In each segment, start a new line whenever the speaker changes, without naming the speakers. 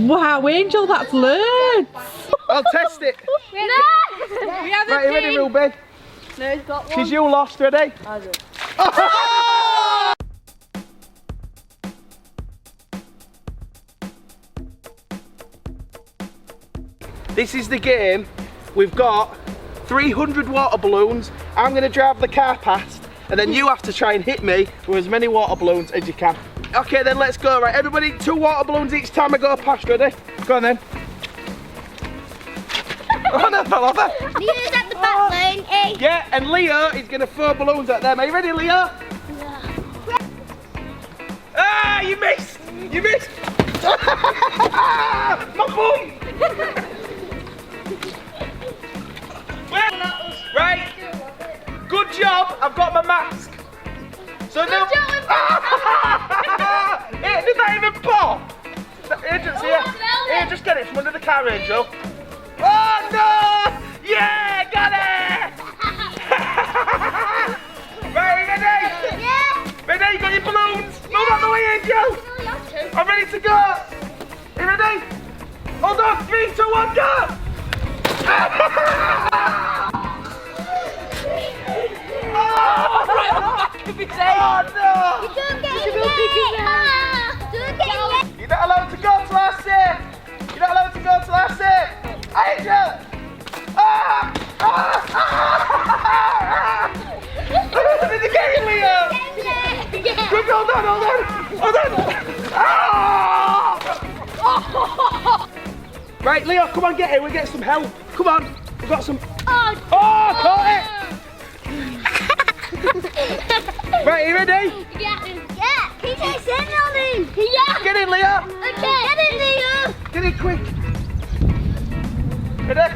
Wow, Angel, that's loads.
I'll test it.
We have
Right, you ready, Ruby?
No, he's got one.
Because you lost, ready?
I do.
This is the game. We've got 300 water balloons. I'm going to drive the car past, and then you have to try and hit me with as many water balloons as you can. Okay, then let's go. Right, everybody, 2 water balloons each time I go past. Ready? Go on then. Oh no, fell over.
Leo's at the back lane, eh?
Yeah, and Leo is going to throw balloons at them. Are you ready, Leo?
Yeah.
Ah, you missed! You missed! My bum! Right, good job, I've got my mask. So now... Hey, did that even pop? Agent's here. Here, just get it from under the car, Angel. Oh no! Yeah, got it! Right, ready?
Yeah.
Ready, you got your balloons? Move out the way, Angel! I'm ready to go! You ready? Hold on, 3, 2, 1, go!
Right on the back of his head.
Oh no!
You don't get
It's a real big
it. Don't get it.
You're not allowed to go till I say! You're not allowed to go till I say! Angel! Ah! Ah! Ah! Did you get it, Leo?
Yeah.
Quick, hold on, hold on! Hold on! Ah! Right, Leo, come on, get it. We'll get some help. Come on. We've got some...
Oh,
caught it! Right, you ready?
yeah. Can you take signaling? Yeah.
Get in, Leo!
Okay. Get in, Leo.
Get in quick! Ready?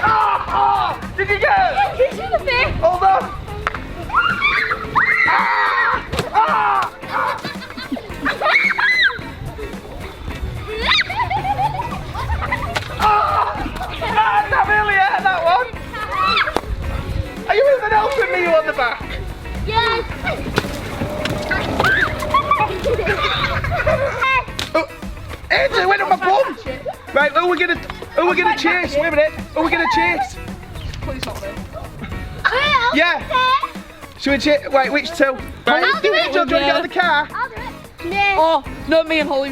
Oh, did you get it?
He's in the face.
Hold on! Ah! Ah! Ah, not really at that one! Are you even helping me, you on the back?
Yes.
Oh, it went up my bum! Right, who are we gonna chase? Wait a minute, who are we gonna chase?
Please not me.
Yeah! Should we chase? Wait, which 2? Right,
I'll do it.
Angel, do you want to get out of the car?
I'll do it. No.
Oh, no, me and Holly.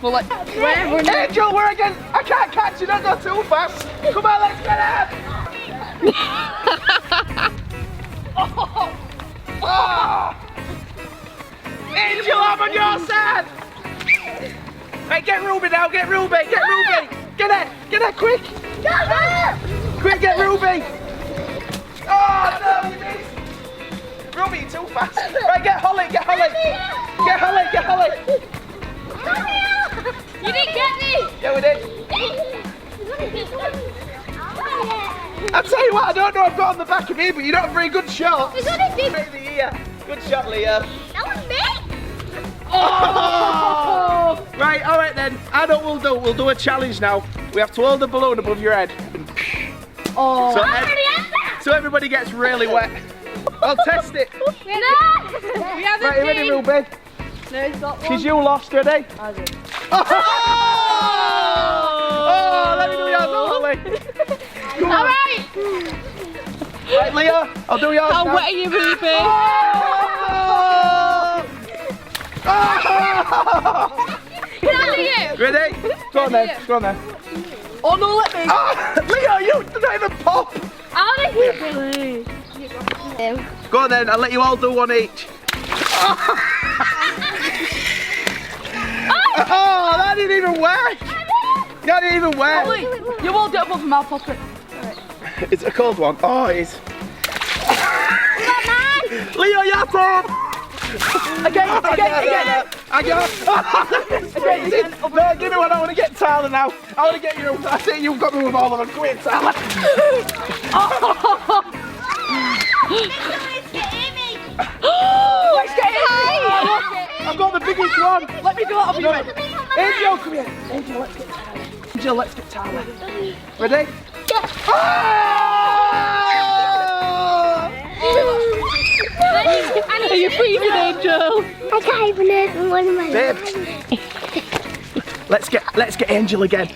We're like, we're
Angel, we're again! I can't catch you, don't go too fast! Come on, let's get out! Oh. Angel, I'm on your side! Right, get Ruby now, get Ruby! Get it, quick! Quick, get Ruby! Oh no, you missed! Ruby, you're too fast! Right, get Holly! Get Holly!
You didn't get me.
Yeah, we did! I'll tell you what, I don't know I've got on the back of me, but you're not a very good shot.
It's only big.
Right in the ear. Good shot, Leo.
That was me.
Oh! Right, alright then. I know what we'll do a challenge now. We have to hold the balloon above your head.
oh.
So everybody gets really wet. I'll test it.
We have
Right, you ready, Ruby?
No, he's got one.
Because you lost, ready?
I do.
Oh, let me do yours, Holly. Come on.
Alright.
Right, Leo, I'll do yours
How
now.
wet are you, Ruby?
Oh!
Can I do you?
Ready? Go on then, go on then.
Oh no, let me.
Oh, Leo, you don't even pop.
How did he
Go on then, I'll let you all do one each. Oh, that didn't even work. That didn't even work.
Holly, you won't get up from my pocket.
It's a cold one. Oh, it is. Leo, your turn.
Again.
I got. No, give me one. I want to get Tyler now. I want to get you. I think you've got me with all of them. Come here, Tyler.
Let's get in.
I've got the biggest one.
Let me do it. I'll be ready.
Angel, come here. Angel, let's get Tyler. Angel, let's get Tyler. Ready? Oh!
I
Are you freezing, Angel?
I can't even open one of my
Babe.
eyes.
Let's get Angel again.